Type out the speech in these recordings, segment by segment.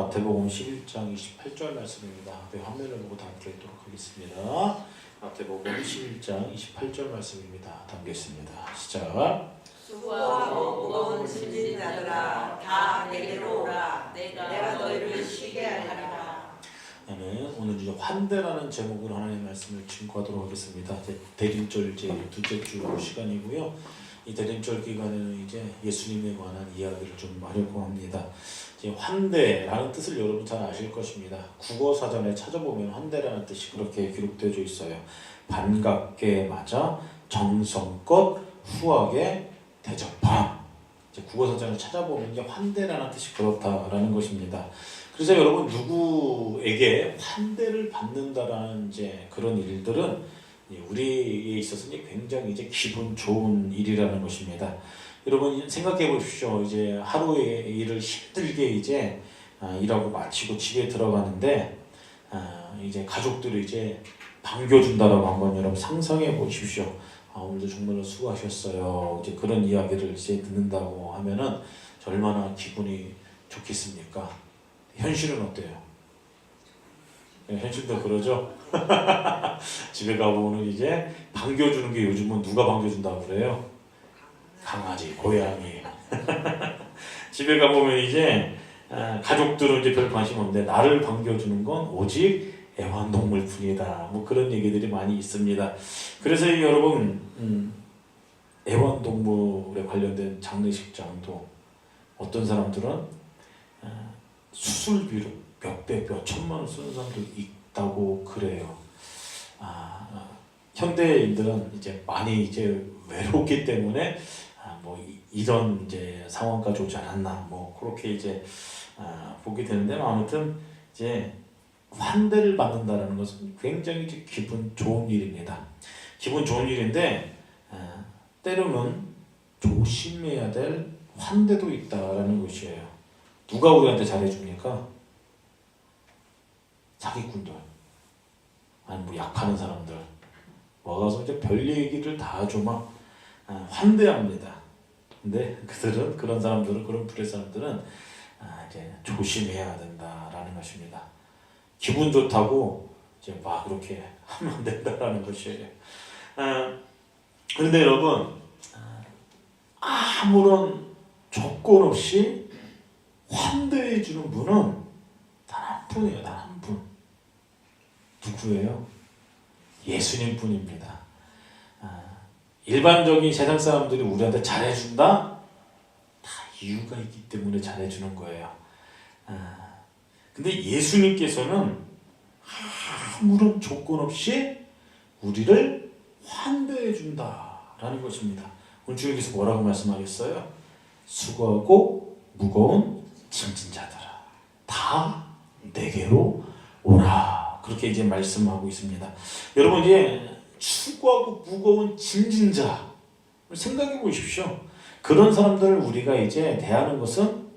마태복음 11장 28절 말씀입니다. 앞에 화면을 보고 담겨 있도록 하겠습니다. 마태복음 11장 28절 말씀입니다. 담겨 있습니다. 시작. 수고하고 무거운 짐진 자들아 다 내게로 오라. 내가 너희를 쉬게 하리라. 오늘 이제 환대라는 제목으로 하나님의 말씀을 증거하도록 하겠습니다. 대림절 이제 두째 주 시간이고요. 이 대림절 기간에는 이제 예수님에 관한 이야기를 좀 하려고 합니다. 이제 환대라는 뜻을 여러분 잘 아실 것입니다. 국어 사전에 찾아보면 환대라는 뜻이 그렇게 기록되어 있어요. 반갑게 맞아 정성껏 후하게 대접함. 이제 국어 사전을 찾아보면 이제 환대라는 뜻이 그렇다라는 것입니다. 그래서 여러분 누구에게 환대를 받는다라는 이제 그런 일들은 우리에 있어서 이제 굉장히 이제 기분 좋은 일이라는 것입니다. 여러분 생각해 보십시오. 이제 하루의 일을 힘들게 이제 일하고 마치고 집에 들어가는데 이제 가족들이 이제 반겨준다라고 한번 여러분 상상해 보십시오. 오늘도 정말로 수고하셨어요. 이제 그런 이야기를 이제 듣는다고 하면은 얼마나 기분이 좋겠습니까? 현실은 어때요? 현실도 그러죠? 집에 가보면 이제 반겨주는 게 요즘은 누가 반겨준다고 그래요? 강아지, 고양이. 집에 가보면 이제 가족들은 이제 별 관심 없는데 나를 반겨주는 건 오직 애완동물 뿐이다. 뭐 그런 얘기들이 많이 있습니다. 그래서 여러분 애완동물에 관련된 장례식장도 어떤 사람들은 수술비로 몇백, 몇천만 원 쓰는 사람도 있다고 그래요. 현대인들은 이제 많이 이제 외롭기 때문에 뭐 이런 이제 상황까지 오지 않았나 뭐 그렇게 이제 보게 되는데 아무튼 이제 환대를 받는다라는 것은 굉장히 이제 기분 좋은 일입니다. 기분 좋은 일인데 때로는 조심해야 될 환대도 있다라는 것이에요. 누가 우리한테 잘해줍니까? 사기꾼들, 아니 뭐 약하는 사람들 와가서 이제 별 얘기를 다 아주 막 환대합니다. 근데 그들은 그런 사람들은 그런 불의 사람들은 이제 조심해야 된다라는 것입니다. 기분 좋다고 이제 막 그렇게 하면 안 된다라는 것이에요. 그런데 여러분 아무런 조건 없이 환대해 주는 분은 단 한 분이에요. 단 한 분. 누구예요? 예수님 뿐입니다. 일반적인 세상 사람들이 우리한테 잘해준다? 다 이유가 있기 때문에 잘해주는 거예요. 근데 예수님께서는 아무런 조건 없이 우리를 환대해 준다라는 것입니다. 오늘 주님께서 뭐라고 말씀하셨어요? 수고하고 무거운 짐진 자들아 다 내게로 오라. 그렇게 이제 말씀하고 있습니다. 여러분 이제 수고하고 무거운 짐진 자 생각해 보십시오. 그런 사람들을 우리가 이제 대하는 것은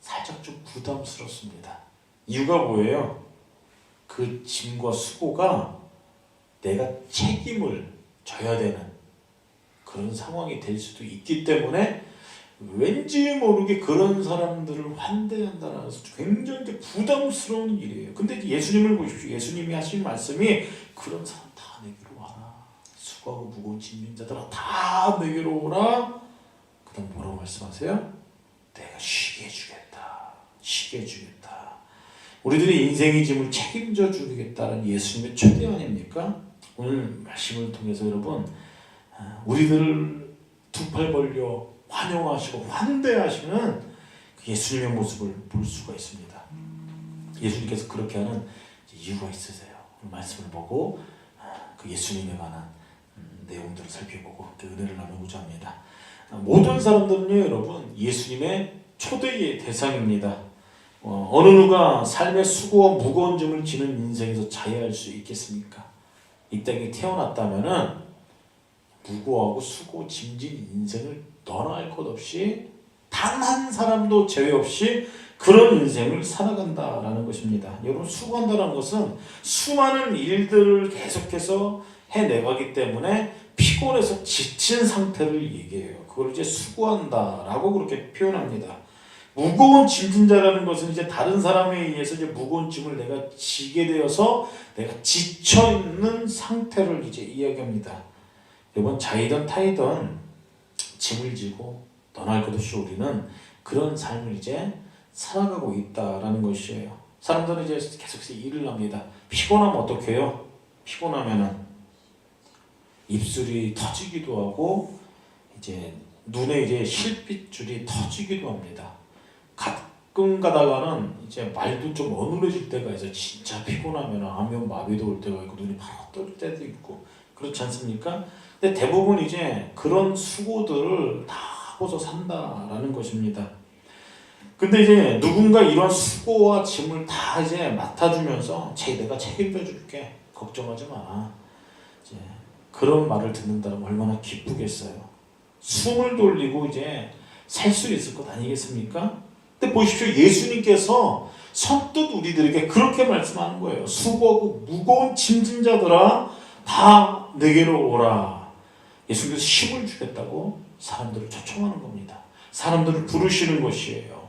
살짝 좀 부담스럽습니다. 이유가 뭐예요? 그 짐과 수고가 내가 책임을 져야 되는 그런 상황이 될 수도 있기 때문에 왠지 모르게 그런 사람들을 환대한다는 것은 굉장히 부담스러운 일이에요. 근데 예수님을 보십시오. 예수님이 하신 말씀이 그런 사람 다 내게로 와라. 수고하고 무거운 짐진 자들아 다 내게로 오라. 그 다음 뭐라고 말씀하세요? 내가 쉬게 해주겠다. 쉬게 해주겠다. 우리들의 인생의 짐을 책임져 주겠다는 예수님의 초대 아닙니까? 오늘 말씀을 통해서 여러분 우리들을 두 팔 벌려 환영하시고 환대하시는 그 예수님의 모습을 볼 수가 있습니다. 예수님께서 그렇게 하는 이유가 있으세요. 말씀을 보고 그 예수님에 관한 내용들을 살펴보고 그 은혜를 나누고자 합니다. 모든 사람들은요 여러분 예수님의 초대의 대상입니다. 어느 누가 삶의 수고와 무거운 짐을 지는 인생에서 자유할 수 있겠습니까? 이 땅에 태어났다면은 무고하고 수고 짐진 인생을 떠날 것 없이 단 한 사람도 제외 없이 그런 인생을 살아간다라는 것입니다. 여러분 수고한다는 것은 수많은 일들을 계속해서 해내가기 때문에 피곤해서 지친 상태를 얘기해요. 그걸 이제 수고한다라고 그렇게 표현합니다. 무거운 짐진 자라는 것은 이제 다른 사람에 의해서 이제 무거운 짐을 내가 지게 되어서 내가 지쳐 있는 상태를 이제 이야기합니다. 이번 자이든 타이든 짐을 지고 떠날 것 없이 우리는 그런 삶을 이제 살아가고 있다라는 것이에요. 사람들은 이제 계속해서 일을 합니다. 피곤하면 어떻게 해요? 피곤하면은 입술이 터지기도 하고 이제 눈에 이제 실핏줄이 터지기도 합니다. 가끔 가다가는 이제 말도 좀 어눌해질 때가 있어요. 진짜 피곤하면 안면 마비도 올 때가 있고 눈이 바로 뜰 때도 있고 그렇지 않습니까? 근데 대부분 이제 그런 수고들을 다 하고서 산다라는 것입니다. 근데 이제 누군가 이런 수고와 짐을 다 이제 맡아주면서 내가 책임져 줄게 걱정하지 마. 이제 그런 말을 듣는다면 얼마나 기쁘겠어요. 숨을 돌리고 이제 살 수 있을 것 아니겠습니까? 근데 보십시오. 예수님께서 선뜻 우리들에게 그렇게 말씀하는 거예요. 수고하고 무거운 짐진 자들아 다 내게로 오라. 예수님께서 힘을 주겠다고 사람들을 초청하는 겁니다. 사람들을 부르시는 것이에요.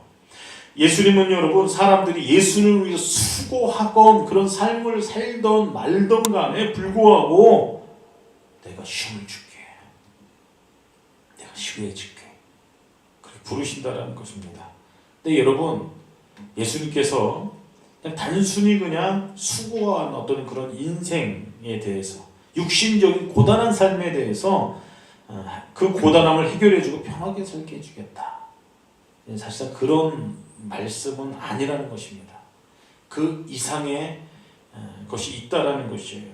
예수님은 여러분 사람들이 예수님을 위해서 수고하건 그런 삶을 살던 말던 간에 불구하고 내가 힘을 줄게. 내가 힘을 줄게. 그렇게 부르신다라는 것입니다. 근데 여러분 예수님께서 그냥 단순히 그냥 수고한 어떤 그런 인생에 대해서 육신적인 고단한 삶에 대해서 그 고단함을 해결해주고 편하게 살게 해주겠다. 사실상 그런 말씀은 아니라는 것입니다. 그 이상의 것이 있다라는 것이에요.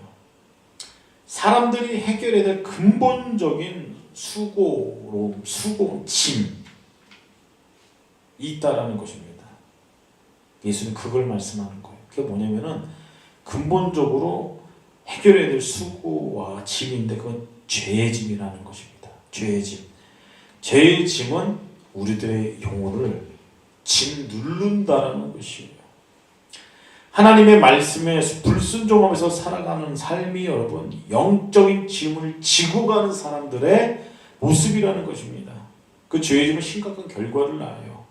사람들이 해결해야 될 근본적인 짐이 있다라는 것입니다. 예수는 그걸 말씀하는 거예요. 그게 뭐냐면은 근본적으로 해결해야 될 수고와 짐인데 그건 죄의 짐이라는 것입니다. 죄의 짐. 죄의 짐은 우리들의 영혼을 짓누른다라는 것이에요. 하나님의 말씀에 불순종하면서 살아가는 삶이 여러분 영적인 짐을 지고 가는 사람들의 모습이라는 것입니다. 그 죄의 짐은 심각한 결과를 낳아요.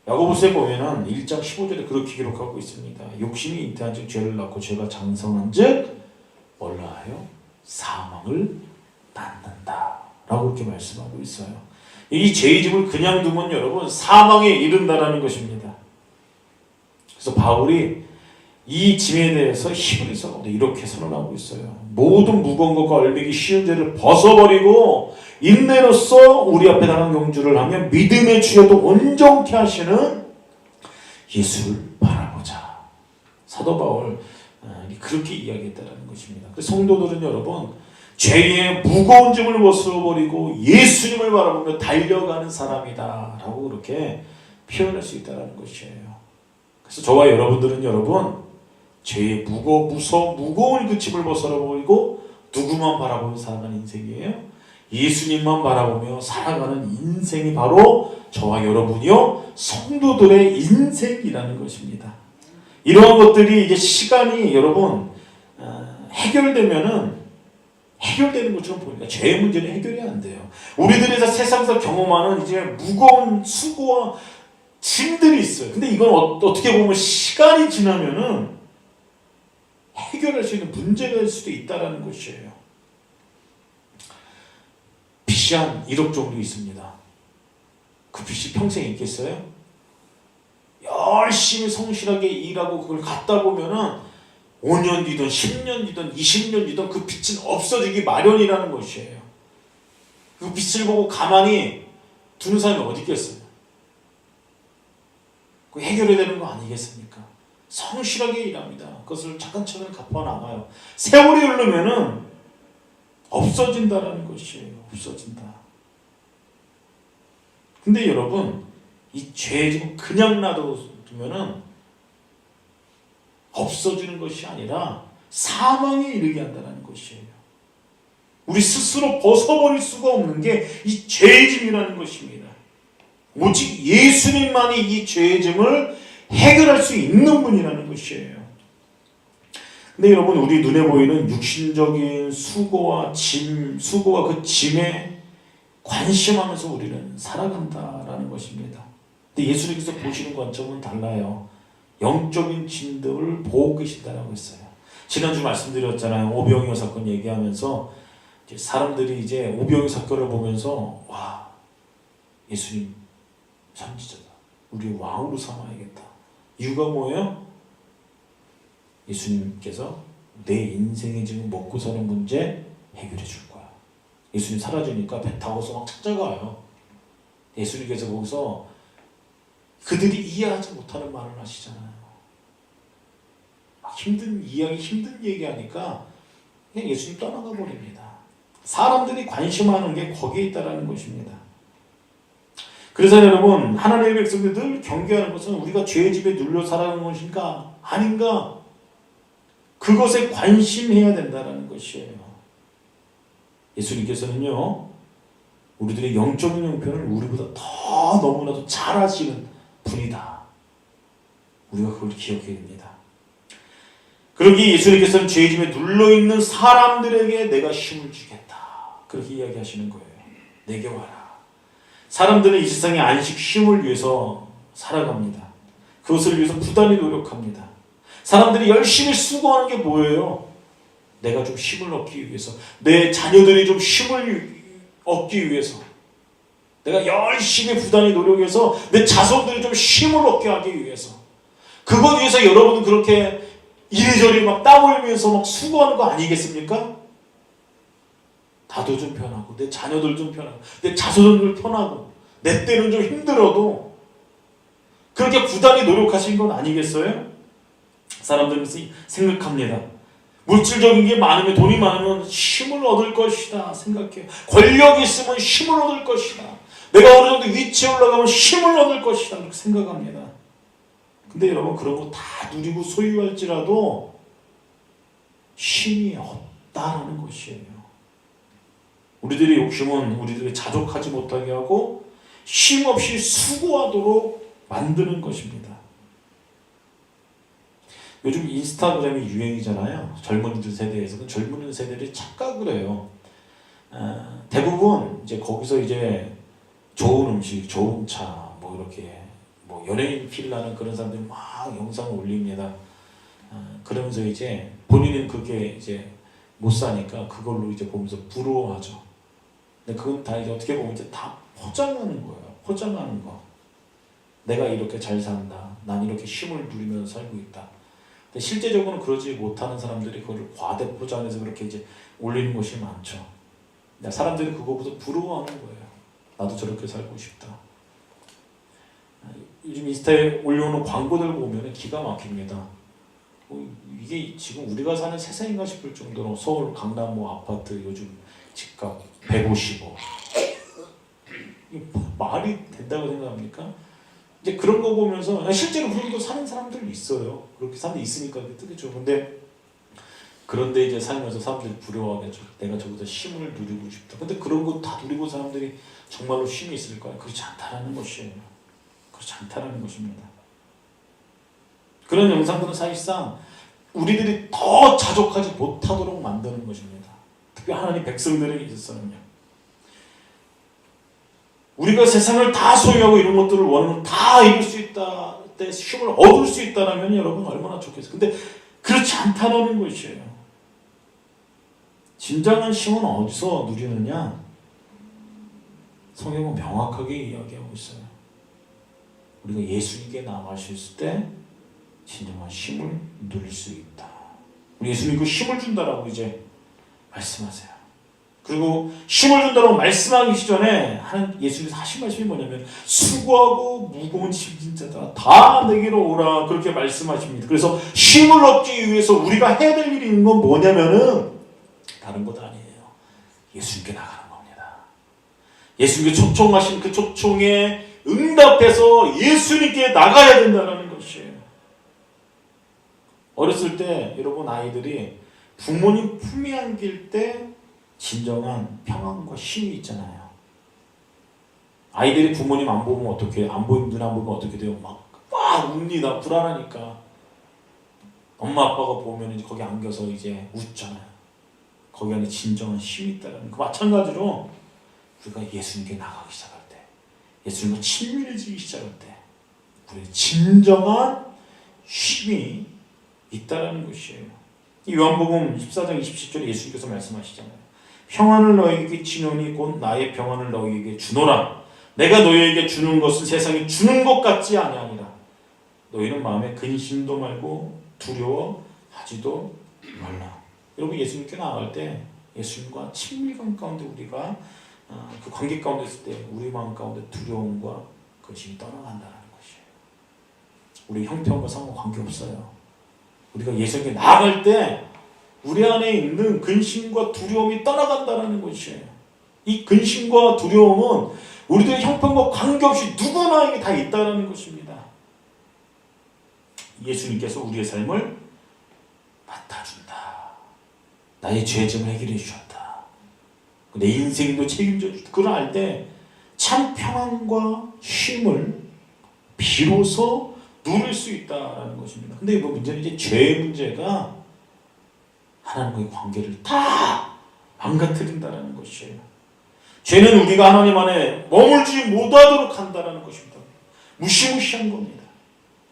야고보서에 보면은 1장 15절에 그렇게 기록하고 있습니다. 욕심이 잉태한 즉 죄를 낳고 죄가 장성한 즉 뭘라 하여 사망을 낳는다 라고 이렇게 말씀하고 있어요. 이 죄의 짐을 그냥 두면 여러분 사망에 이른다라는 것입니다. 그래서 바울이 이 짐에 대해서 히브리서 이렇게 선언하고 있어요. 모든 무거운 것과 얼매기 쉬운 죄를 벗어버리고 인내로써 우리 앞에 당한 경주를 하며 믿음의 주여도 온전케 하시는 예수를 바라보자. 사도 바울 그렇게 이야기했다는 것입니다. 그래서 성도들은 여러분 죄의 무거운 짐을 벗어버리고 예수님을 바라보며 달려가는 사람이다 라고 그렇게 표현할 수 있다는 것이에요. 그래서 저와 여러분들은 여러분 죄의 무거운 그 짐을 벗어버리고 누구만 바라보며 살아가는 인생이에요? 예수님만 바라보며 살아가는 인생이 바로 저와 여러분이요 성도들의 인생이라는 것입니다. 이러한 것들이 이제 시간이 여러분 해결되면은 해결되는 것처럼 보니까 죄의 문제는 해결이 안 돼요. 우리들이 세상에서 경험하는 이제 무거운 수고와 짐들이 있어요. 근데 이건 어떻게 보면 시간이 지나면은 해결할 수 있는 문제가 될 수도 있다라는 것이에요. 빚이 한 1억 정도 있습니다. 그 빚이 평생 있겠어요? 열심히 성실하게 일하고 그걸 갖다 보면은 5년 뒤든 10년 뒤든 20년 뒤든 그 빚은 없어지기 마련이라는 것이에요. 그 빚을 보고 가만히 두는 사람이 어디 있겠어요? 그 해결해야 되는 거 아니겠습니까? 성실하게 일합니다. 그것을 차근차근 갚아나가요. 세월이 흐르면은 없어진다라는 것이에요. 없어진다. 근데 여러분 이 죄 지금 그냥 놔두면은 없어지는 것이 아니라 사망에 이르게 한다는 것이에요. 우리 스스로 벗어버릴 수가 없는 게 이 죄의 짐이라는 것입니다. 오직 예수님만이 이 죄의 짐을 해결할 수 있는 분이라는 것이에요. 근데 여러분 우리 눈에 보이는 육신적인 수고와 그 짐에 관심하면서 우리는 살아간다라는 것입니다. 근데 예수님께서 보시는 관점은 달라요. 영적인 진들을 보고 계신다라고 했어요. 지난주 말씀드렸잖아요. 오병이어 사건 얘기하면서 이제 사람들이 이제 오병이어 사건을 보면서 와, 예수님 선지자다. 우리 왕으로 삼아야겠다. 이유가 뭐예요? 예수님께서 내 인생에 지금 먹고 사는 문제 해결해 줄 거야. 예수님 사라지니까 배 타고서 막 찾아가요. 예수님께서 거기서 그들이 이해하지 못하는 말을 하시잖아요. 막 힘든 이야기, 힘든 얘기하니까 그냥 예수님 떠나가 버립니다. 사람들이 관심하는 게 거기에 있다라는 것입니다. 그래서 여러분, 하나님의 백성들 늘 경계하는 것은 우리가 죄의 집에 눌려 살아가는 것인가 아닌가, 그것에 관심해야 된다는 것이에요. 예수님께서는요, 우리들의 영적인 형편을 우리보다 더 너무나도 잘 아시는 분이다. 우리가 그걸 기억해야 됩니다. 그러기에 예수님께서는 죄의 집에 눌러있는 사람들에게 내가 힘을 주겠다. 그렇게 이야기하시는 거예요. 내게 와라. 사람들은 이 세상의 안식 쉼을 위해서 살아갑니다. 그것을 위해서 부단히 노력합니다. 사람들이 열심히 수고하는 게 뭐예요? 내가 좀 힘을 얻기 위해서, 내 자녀들이 좀 힘을 얻기 위해서, 내가 열심히 부단히 노력해서 내 자손들이 좀 힘을 얻게 하기 위해서, 그것 위해서 여러분은 그렇게 이리저리 막 땀 흘리면서 막 수고하는 거 아니겠습니까? 나도 좀 편하고, 내 자녀들 좀 편하고, 내 자손들 편하고, 내 때는 좀 힘들어도 그렇게 부단히 노력하신 건 아니겠어요? 사람들은 생각합니다. 물질적인 게 많으면, 돈이 많으면 힘을 얻을 것이다 생각해요. 권력이 있으면 힘을 얻을 것이다. 내가 어느 정도 위치에 올라가면 힘을 얻을 것이다 그렇게 생각합니다. 근데 여러분, 그런 거 다 누리고 소유할지라도 힘이 없다라는 것이에요. 우리들의 욕심은 우리들이 자족하지 못하게 하고 힘없이 수고하도록 만드는 것입니다. 요즘 인스타그램이 유행이잖아요. 젊은이들 세대에서는 젊은 세대들이 착각을 해요. 대부분 이제 거기서 이제 좋은 음식, 좋은 차, 뭐 이렇게 뭐 연예인 필라는 그런 사람들이 막 영상을 올립니다. 그러면서 이제 본인은 그게 이제 못 사니까 그걸로 이제 보면서 부러워하죠. 근데 그건 다 이제 어떻게 보면 이제 다 포장하는 거예요. 포장하는 거. 내가 이렇게 잘 산다. 난 이렇게 힘을 누리면서 살고 있다. 근데 실제적으로는 그러지 못하는 사람들이 그걸 과대 포장해서 그렇게 이제 올리는 것이 많죠. 사람들이 그거보다 부러워하는 거예요. 나도 저렇게 살고 싶다. 요즘 인스타에 올려오는 광고들 보면 기가 막힙니다. 이게 지금 우리가 사는 세상인가 싶을 정도로 서울 강남 뭐 아파트 요즘 집값 150억. 이게 말이 된다고 생각합니까? 이제 그런 거 보면서 실제로 그런 거 사는 사람들도 있어요. 그렇게 사는 데 있으니까 뜨겠죠. 그런데 이제 살면서 사람들이 부러워하겠죠. 내가 저보다 힘을 누리고 싶다. 근데 그런 거 다 누리고 사람들이 정말로 힘이 있을까요? 그렇지 않다라는 것이에요. 그렇지 않다라는 것입니다. 그런 영상들은 사실상 우리들이 더 자족하지 못하도록 만드는 것입니다. 특히 하나님 백성들에게 있어서는요. 우리가 세상을 다 소유하고 이런 것들을 원하면 다 이룰 수 있다, 때 힘을 얻을 수 있다라면 여러분 얼마나 좋겠어요. 근데 그렇지 않다는 것이에요. 진정한 힘은 어디서 누리느냐? 성경은 명확하게 이야기하고 있어요. 우리가 예수님께 나아가실 때 진정한 힘을 누릴 수 있다. 우리 예수님이 그 힘을 준다라고 이제 말씀하세요. 그리고 힘을 준다고 말씀하기 전에 예수님께서 하신 말씀이 뭐냐면 수고하고 무거운 짐진 자들아 다 내게로 오라 그렇게 말씀하십니다. 그래서 힘을 얻기 위해서 우리가 해야 될 일이 있는 건 뭐냐면은 다른 것 아니에요. 예수님께 나가는 겁니다. 예수님께 초청하신 그 초청에 응답해서 예수님께 나가야 된다는 것이에요. 어렸을 때 여러분 아이들이 부모님 품에 안길 때 진정한 평안과 힘이 있잖아요. 아이들이 부모님 안 보면 어떻게, 안 보이면 눈 안 보면 어떻게 돼요? 막 웁니다. 불안하니까. 엄마 아빠가 보면 이제 거기 안겨서 이제 웃잖아요. 거기 안에 진정한 힘이 있다는 그 마찬가지로 우리가 예수님께 나가기 시작할 때, 예수님과 친밀해지기 시작할 때 우리의 진정한 쉼이 있다라는 것이에요. 이 요한복음 14장 27절에 예수님께서 말씀하시잖아요. 평안을 너희에게 주노니 곧 나의 평안을 너희에게 주노라. 내가 너희에게 주는 것은 세상이 주는 것 같지 아니하니라. 너희는 마음에 근심도 말고 두려워하지도 말라. 여러분, 예수님께 나아갈 때 예수님과 친밀감 가운데 우리가 그 관계 가운데 있을 때 우리 마음 가운데 두려움과 근심이 떠나간다는 것이에요. 우리 형편과 상황과 관계없어요. 우리가 예수님께 나아갈 때 우리 안에 있는 근심과 두려움이 떠나간다는 것이에요. 이 근심과 두려움은 우리들의 형편과 관계없이 누구나에게 다 있다는 것입니다. 예수님께서 우리의 삶을 맡아준다. 나의 죄짐을 해결해 주셨다. 내 인생도 책임져 주다. 그걸 알 때 참 평안과 쉼을 비로소 누릴 수 있다라는 것입니다. 근데 뭐 문제는 이제 죄의 문제가 하나님과의 관계를 다 망가뜨린다는 것이에요. 죄는 우리가 하나님 안에 머물지 못하도록 한다는 것입니다. 무시무시한 겁니다.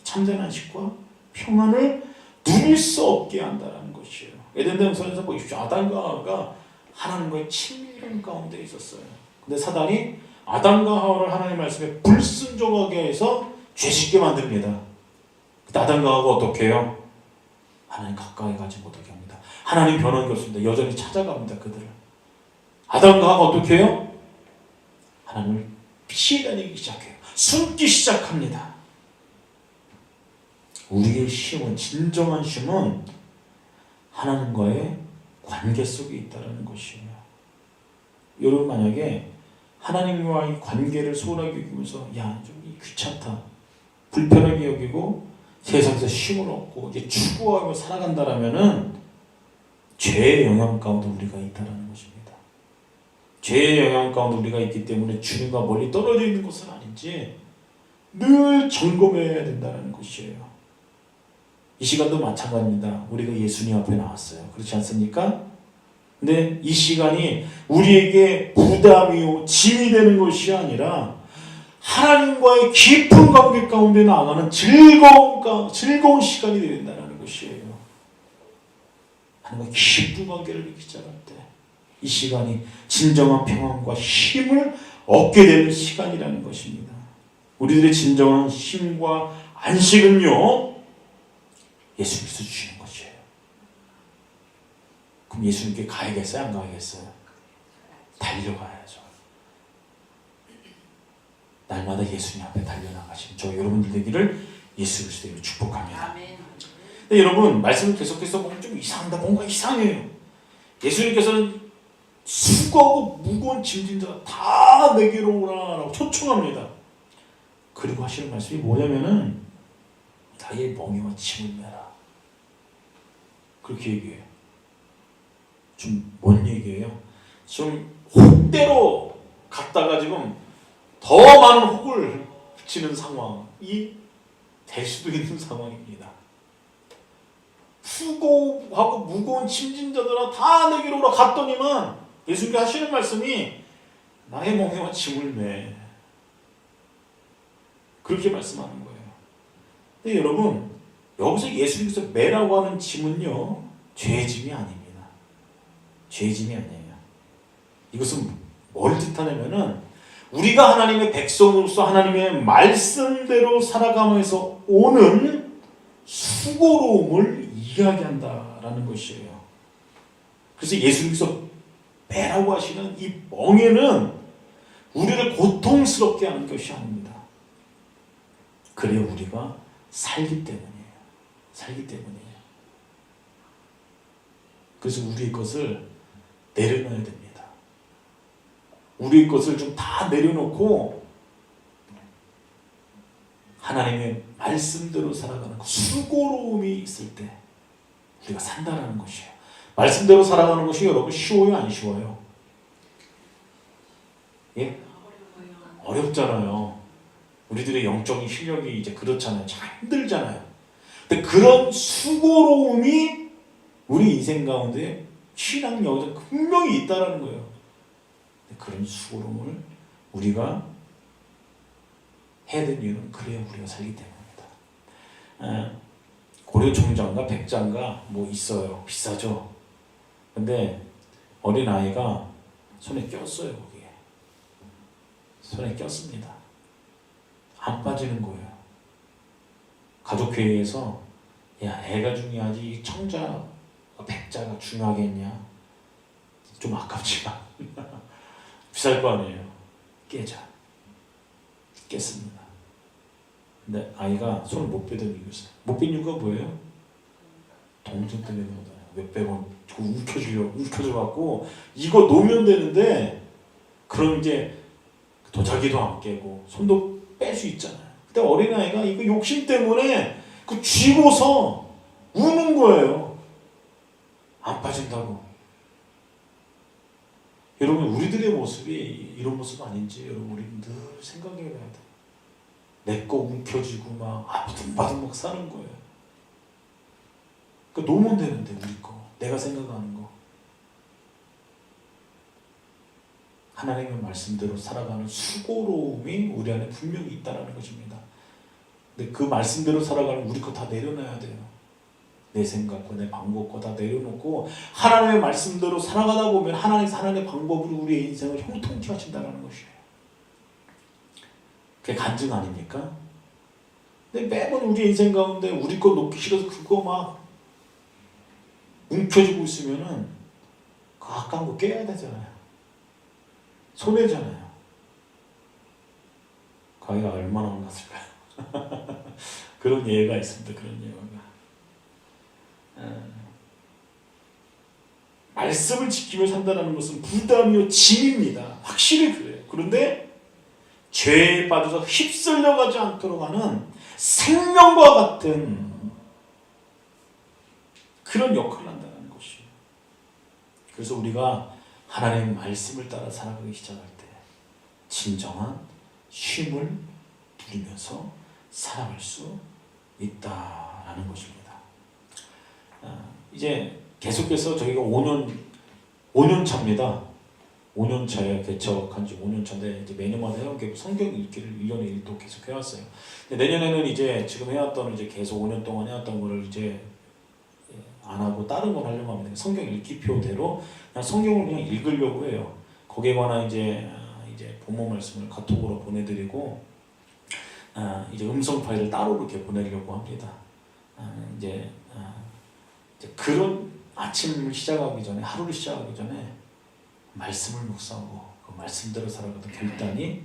참된 안식과 평안을 누릴 수 없게 한다는 것이에요. 에덴 동산에서 보십시오. 아담과 하와가 하나님과의 친밀한 가운데 있었어요. 근데 사단이 아담과 하와를 하나님의 말씀에 불순종하게 해서 죄짓게 만듭니다. 그때 아담과 하와가 어떻게 해요? 하나님 가까이 가지 못하게 합니다. 하나님 변한 게 없습니다. 여전히 찾아갑니다. 그들을. 아담과 하와가 어떻게 해요? 하나님을 피해 다니기 시작해요. 숨기 시작합니다. 우리의 쉼은, 진정한 쉼은 하나님과의 관계 속에 있다는 것이에요. 여러분, 만약에 하나님과의 관계를 소홀하게 여기면서 좀 귀찮다, 불편하게 여기고 세상에서 쉼을 얻고 이제 추구하며 살아간다라면은 죄의 영향 가운데 우리가 있다는 것입니다. 죄의 영향 가운데 우리가 있기 때문에 주님과 멀리 떨어져 있는 것은 아닌지 늘 점검해야 된다는 것이에요. 이 시간도 마찬가지입니다. 우리가 예수님 앞에 나왔어요. 그렇지 않습니까? 근데 이 시간이 우리에게 부담이요 짐이 되는 것이 아니라 하나님과의 깊은 관계 가운데 나아가는 즐거운 시간이 되어야 된다는 것이에요. 하나님과 깊은 관계를 맺기 시작할 때 이 시간이 진정한 평안과 힘을 얻게 되는 시간이라는 것입니다. 우리들의 진정한 힘과 안식은요, 예수님께서 주시는 것이에요. 그럼 예수님께 가야겠어요? 안 가야겠어요? 달려가야죠. 날마다 예수님 앞에 달려나가신 저 여러분들 되기를 예수 그리스도로 축복합니다. 근데 여러분, 말씀을 계속해서 보면 좀 이상하다. 뭔가 이상해요. 예수님께서는 수고하고 무거운 짐진 자 다 내게로 오라라고 초청합니다. 그리고 하시는 말씀이 뭐냐면은 나의 멍에와 짐을 메라. 그렇게 얘기해요. 좀 뭔 얘기예요? 좀 혹대로 갔다가 지금 더 많은 혹을 붙이는 상황이 될 수도 있는 상황입니다. 수고하고 무거운 짐진자들아 다 내게로 오라 갔더니만 예수님께 하시는 말씀이 나의 멍에와 짐을 매. 그렇게 말씀하는 거예요. 근데 여러분, 여기서 예수님께서 매라고 하는 짐은요, 죄의 짐이 아닙니다. 죄의 짐이 아니에요. 이것은 뭘 뜻하냐면은 우리가 하나님의 백성으로서 하나님의 말씀대로 살아가면서 오는 수고로움을 이야기한다라는 것이에요. 그래서 예수님께서 매라고 하시는 이 멍에는 우리를 고통스럽게 하는 것이 아닙니다. 그래야 우리가 살기 때문이에요. 살기 때문이에요. 그래서 우리의 것을 내려놔야 됩니다. 우리의 것을 좀 다 내려놓고 하나님의 말씀대로 살아가는 그 수고로움이 있을 때 우리가 산다라는 것이에요. 말씀대로 살아가는 것이 여러분 쉬워요? 안 쉬워요? 예? 어렵잖아요. 우리들의 영적인 실력이 이제 그렇잖아요. 참 힘들잖아요. 근데 그런 수고로움이 우리 인생 가운데 신앙 여정 분명히 있다라는 거예요. 그런 수고로움을 우리가 해야 되는 이유는 그래야 우리가 살기 때문입니다. 고려 종자인가 백자인가 뭐 있어요. 비싸죠. 근데 어린 아이가 손에 꼈어요. 거기에 손에 꼈습니다. 안 빠지는 거예요. 가족회의에서 야, 애가 중요하지 이 청자 백자가 중요하겠냐? 좀 아깝지만 비쌀 거 아니에요. 깨자. 깼습니다. 근데 아이가 손을 못 빼던 이유가 있어요. 못 뺀 이유가 뭐예요? 동전 때문에 그런 거잖아요. 몇백원 움켜줘갖고 이거 놓으면 되는데 그럼 이제 도자기도 안 깨고 손도 뺄 수 있잖아요. 근데 어린아이가 이거 욕심 때문에 그 쥐고서 우는 거예요. 안 빠진다고. 여러분 우리들의 모습이 이런 모습 아닌지 여러분 우리 늘 생각해봐야 돼요. 내 거 움켜쥐고 막 아둥바둥 사는 거예요. 그러니까 놓으면 되는데 우리 거 내가 생각하는 거 하나님의 말씀대로 살아가는 수고로움이 우리 안에 분명히 있다는 것입니다. 근데 그 말씀대로 살아가는 우리 거 다 내려놔야 돼요. 내 생각과 내 방법과 다 내려놓고 하나님의 말씀대로 살아가다 보면 하나님의 방법으로 우리의 인생을 형통케 하신다는 것이에요. 그게 간증 아닙니까? 근데 매번 우리 인생 가운데 우리 거 놓기 싫어서 그거 막 움켜쥐고 있으면은 그 아까운 거 깨야 되잖아요. 손해잖아요. 가위가 얼마나 혼났을까요? 그런 예가 있습니다. 그런 예가. 말씀을 지키며 산다는 것은 부담이요 짐입니다. 확실히 그래요. 그런데 죄에 빠져서 휩쓸려가지 않도록 하는 생명과 같은 그런 역할을 한다는 것이에요. 그래서 우리가 하나님의 말씀을 따라 살아가기 시작할 때 진정한 쉼을 누리면서 살아갈 수 있다라는 것입니다. 이제 계속해서 저희가 5년 차입니다. 5년 차에 개척한 지 5년 차인데 이제 매년마다 해온 게 성경 읽기를 1년에 1도 계속 해왔어요. 근데 내년에는 이제 지금 해왔던 이제 계속 5년 동안 해왔던 거를 이제 안 하고 다른 걸 하려고 합니다. 성경 읽기표대로 그냥 성경을 그냥 읽으려고 해요. 거기에 관한 이제 본문 말씀을 카톡으로 보내드리고 이제 음성 파일을 따로 이렇게 보내려고 합니다. 이제 그런 아침을 시작하기 전에 하루를 시작하기 전에 말씀을 묵상하고 그 말씀대로 살아가는 결단이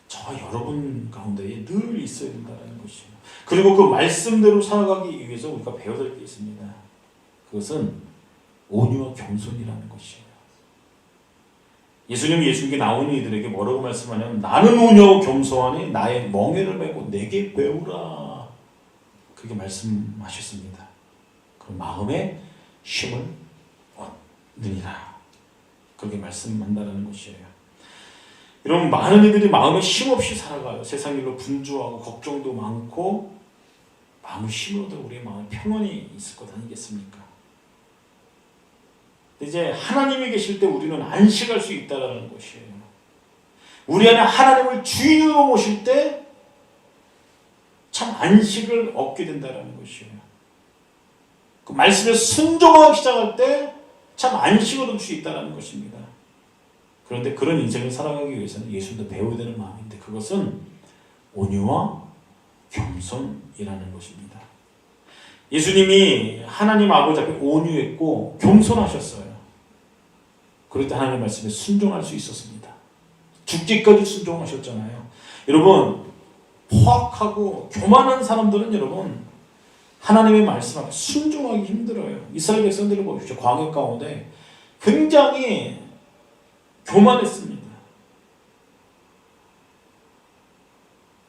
저와 여러분 가운데에 늘 있어야 된다는 것이에요. 그리고 그 말씀대로 살아가기 위해서 우리가 배워야 될 게 있습니다. 그것은 온유와 겸손이라는 것이에요. 예수님이 예수님께 나오는 이들에게 뭐라고 말씀하냐면 나는 온유하고 겸손하니 나의 멍에를 메고 내게 배우라 그렇게 말씀하셨습니다. 그 마음에 쉼을 얻느니라 그렇게 말씀한다는 것이에요. 여러분 많은 이들이 마음에 쉼 없이 살아가요. 세상 일로 분주하고 걱정도 많고 마음을 쉼을 얻어 우리의 마음에 평안이 있을 것 아니겠습니까? 이제 하나님이 계실 때 우리는 안식할 수 있다는 것이에요. 우리 안에 하나님을 주인으로 모실 때 참 안식을 얻게 된다는 것이에요. 그 말씀에 순종하기 시작할 때 참 안식을 얻을 수 있다는 것입니다. 그런데 그런 인생을 살아가기 위해서는 예수님도 배워야 되는 마음인데 그것은 온유와 겸손이라는 것입니다. 예수님이 하나님 아버지 앞에 온유했고 겸손하셨어요. 그럴 때 하나님의 말씀에 순종할 수 있었습니다. 죽기까지 순종하셨잖아요. 여러분 포악하고 교만한 사람들은 여러분 하나님의 말씀 앞에 순종하기 힘들어요. 이스라엘 백성들을 보십시오. 광야 가운데 굉장히 교만했습니다.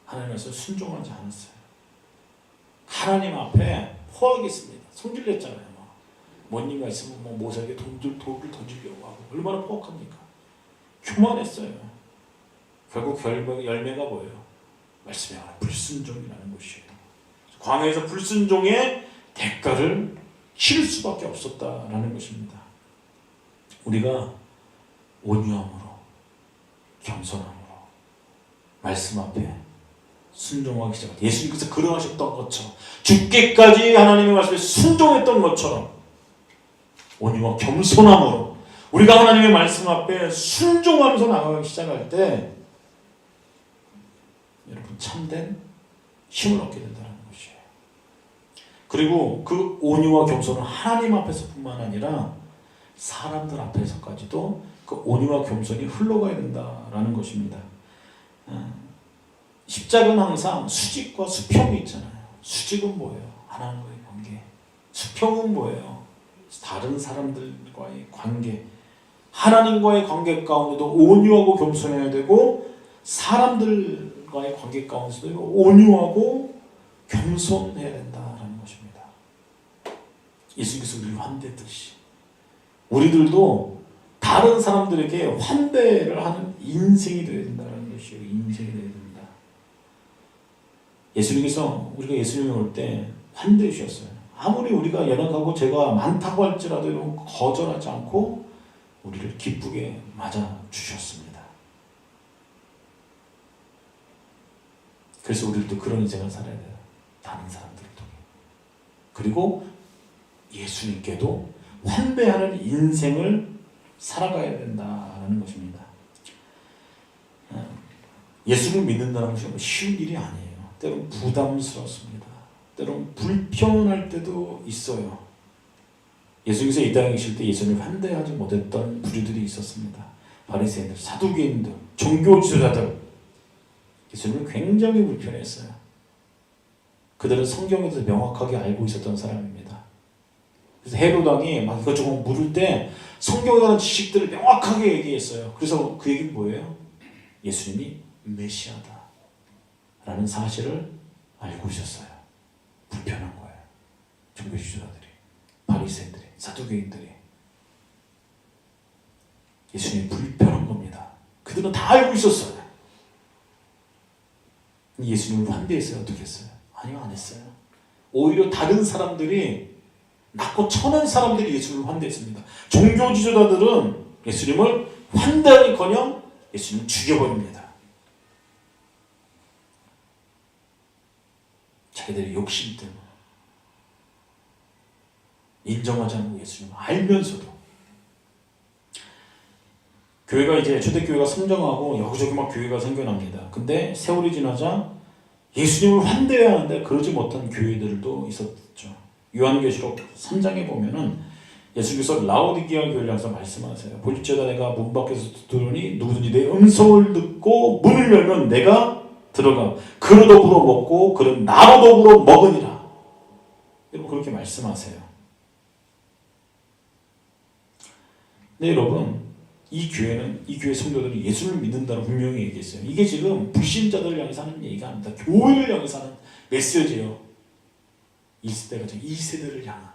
하나님의 말씀에 순종하지 않았어요. 하나님 앞에 포악했습니다. 성질냈잖아요. 뭔 일가 있으면 모세에게 돌을 던지려고 하고 얼마나 포악합니까? 교만했어요. 결국 열매가 뭐예요? 말씀에 관한 불순종이라는 것이에요. 광야에서 불순종의 대가를 치를 수밖에 없었다라는 것입니다. 우리가 온유함으로 겸손함으로 말씀 앞에 순종하기 시작합니다. 예수님께서 그러하셨던 것처럼 죽기까지 하나님의 말씀에 순종했던 것처럼 온유와 겸손함으로 우리가 하나님의 말씀 앞에 순종하면서 나가기 시작할 때 여러분 참된 힘을 얻게 된다는 것이에요. 그리고 그 온유와 겸손은 하나님 앞에서뿐만 아니라 사람들 앞에서까지도 그 온유와 겸손이 흘러가야 된다라는 것입니다. 십자가는 항상 수직과 수평이 있잖아요. 수직은 뭐예요? 하나님과의 관계. 수평은 뭐예요? 다른 사람들과의 관계. 하나님과의 관계 가운데도 온유하고 겸손해야 되고 사람들과의 관계 가운데도 온유하고 겸손해야 된다라는 것입니다. 예수님께서 우리를 환대했듯이 우리들도 다른 사람들에게 환대를 하는 인생이 되어야 된다는 것이에요. 인생이 되어야 된다. 예수님께서 우리가 예수님이 올 때 환대해 주셨어요. 아무리 우리가 연약하고 죄가 많다고 할지라도 거절하지 않고 우리를 기쁘게 맞아 주셨습니다. 그래서 우리도 그런 인생을 살아야 돼요. 다른 사람들을 통해. 그리고 예수님께도 환대하는 인생을 살아가야 된다는 것입니다. 예수를 믿는다는 것이 쉬운 일이 아니에요. 때로는 부담스럽습니다. 때로는 불편할 때도 있어요. 예수님께서 이 땅에 계실 때 예수님을 환대하지 못했던 부류들이 있었습니다. 바리새인들, 사두개인들, 종교 지도자들 예수님을 굉장히 불편했어요. 그들은 성경에서 명확하게 알고 있었던 사람입니다. 그래서 헤롯 왕이 막 이것저것 물을 때 성경에 관한 지식들을 명확하게 얘기했어요. 그래서 그 얘기는 뭐예요? 예수님이 메시아다 라는 사실을 알고 있었어요. 불편한 거예요. 종교지도자들이, 바리새인들이, 사두개인들이. 예수님이 불편한 겁니다. 그들은 다 알고 있었어요. 예수님을 환대했어요? 어떻게 했어요? 아니요, 안 했어요. 오히려 다른 사람들이 낮고 천한 사람들이 예수님을 환대했습니다. 종교지도자들은 예수님을 환대하기커녕 예수님을 죽여버립니다. 자기들의 욕심 때문에 인정하지 않고 예수님을 알면서도 교회가 이제 초대교회가 성장하고 여기저기 막 교회가 생겨납니다. 근데 세월이 지나자 예수님을 환대해야 하는데 그러지 못한 교회들도 있었죠. 요한계시록 3장에 보면은 예수께서 라오디게아 교회를 향해서 말씀하세요. 볼지어다 내가 문 밖에서 들으니 누구든지 내 음성을 듣고 문을 열면 내가 들어가 그로 더불어 먹고 그는 나로 더불어 먹으니라. 여러분 그렇게 말씀하세요. 네 여러분 이 교회 성도들이 예수를 믿는다고 분명히 얘기했어요. 이게 지금 불신자들을 향해서 하는 얘기가 아닙니다. 교회를 향해서 하는 메시지예요. 1세대가 지금 2세대를 향한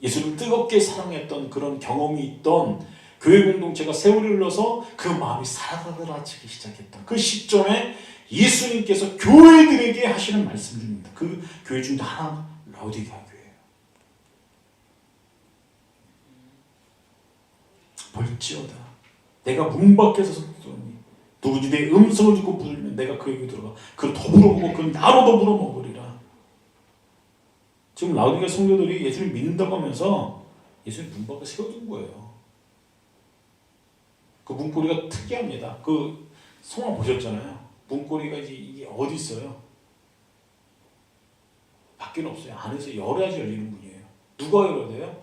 예수를 뜨겁게 사랑했던 그런 경험이 있던 교회 공동체가 세월이 흘러서 그 마음이 사라지기 시작했던 그 시점에 예수님께서 교회들에게 하시는 말씀 중입니다. 그 교회 중에 하나 라오디게아 교회예요. 볼지어다 내가 문 밖에서 들으니 누구든지 내 음성을 듣고 부르면 내가 그에게 들어가 그를 더불어 먹고 그를 나로 더불어 먹으리라. 지금 라오디게아 성도들이 예수를 믿는다고 하면서 예수님 문 밖에 세워둔 거예요. 그 문고리가 특이합니다. 그 성화 보셨잖아요. 문고리가 이게 어디 있어요? 밖에는 없어요. 안에서 열어야지 열리는 문이에요. 누가 열어야 돼요?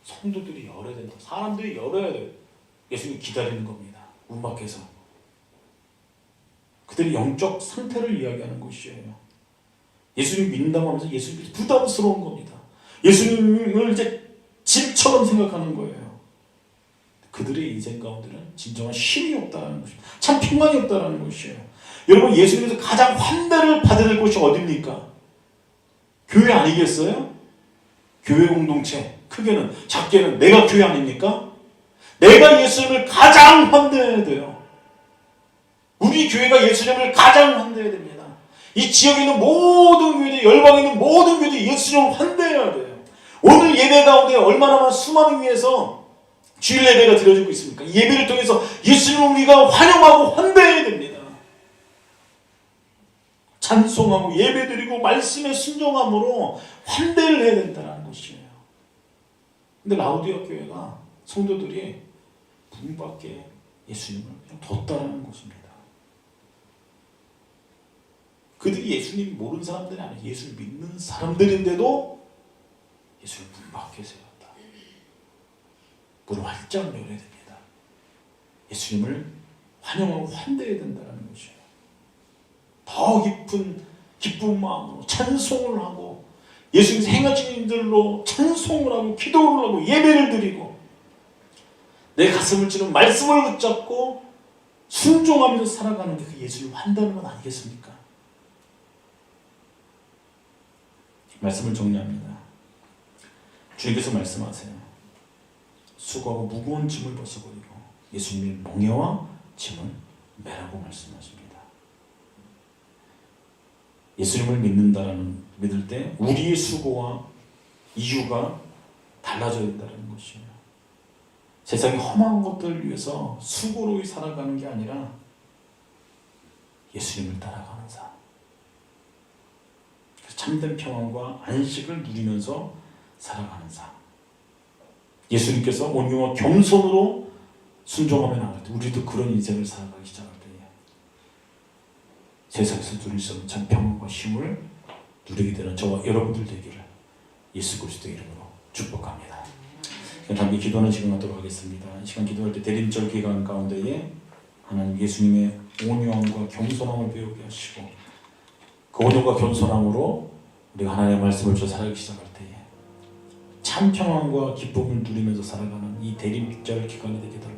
성도들이 열어야 된다. 사람들이 열어야 돼요. 예수님 기다리는 겁니다. 문 밖에서. 그들의 영적 상태를 이야기하는 것이에요. 예수님 믿는다고 하면서 예수님이 부담스러운 겁니다. 예수님을 이제 짐처럼 생각하는 거예요. 그들의 인생 가운데는 진정한 쉼이 없다는 것입니다. 참 평안이 없다는 것이에요. 여러분 예수님께서 가장 환대를 받아야 될 곳이 어디입니까? 교회 아니겠어요? 교회 공동체 크게는 작게는 내가 교회 아닙니까? 내가 예수님을 가장 환대해야 돼요. 우리 교회가 예수님을 가장 환대해야 됩니다. 이 지역에 있는 모든 교회들, 열방에 있는 모든 교회들이 예수님을 환대해야 돼요. 오늘 예배 가운데 얼마나 많은 수많은 위해서 주일 예배가 드려지고 있습니까? 이 예배를 통해서 예수님을 우리가 환영하고 환대해야 됩니다. 찬송하고 예배드리고 말씀에 순종함으로 환대를 해야 된다는 것이에요. 근데 라우디아 교회가 성도들이 문 밖에 예수님을 그냥 뒀다라는 것입니다. 그들이 예수님 모르는 사람들이 아니에요. 예수를 믿는 사람들인데도 예수를 문 밖에 세웠다. 문을 활짝 열어야 됩니다. 예수님을 환영하고 환대해야 된다는 것이에요. 더 깊은 기쁜 마음으로 찬송을 하고 예수님께서 행하신 일들로 찬송을 하고 기도를 하고 예배를 드리고 내 가슴을 찌는 말씀을 붙잡고 순종하면서 살아가는 게 그 예수를 환대하는 건 아니겠습니까? 말씀을 정리합니다. 주님께서 말씀하세요. 수고하고 무거운 짐을 벗어버리고 예수님의 멍에와 짐은 매라고 말씀하십니다. 예수님을 믿을 때 우리의 수고와 이유가 달라져야 된다는 것이에요. 세상의 험한 것들을 위해서 수고로 살아가는 게 아니라 예수님을 따라가는 삶. 참된 평안과 안식을 누리면서 살아가는 삶. 예수님께서 온유와 겸손으로 순종하며 나갈 때 우리도 그런 인생을 살아가기 시작할 때에 세상에서 누릴 수 없는 참 평안과 힘을 누리게 되는 저와 여러분들 되기를 예수 그리스도의 이름으로 축복합니다. 함께 기도하는 시간 갖도록 하겠습니다. 이 시간 기도할 때 대림절 기간 가운데에 하나님 예수님의 온유함과 겸손함을 배우게 하시고 그 온유와 겸손함으로 우리가 하나님의 말씀을 줘 살아가기 시작할 때에 참 평안과 기쁨을 누리면서 살아가는 이 대림절 기간이 되게 달라.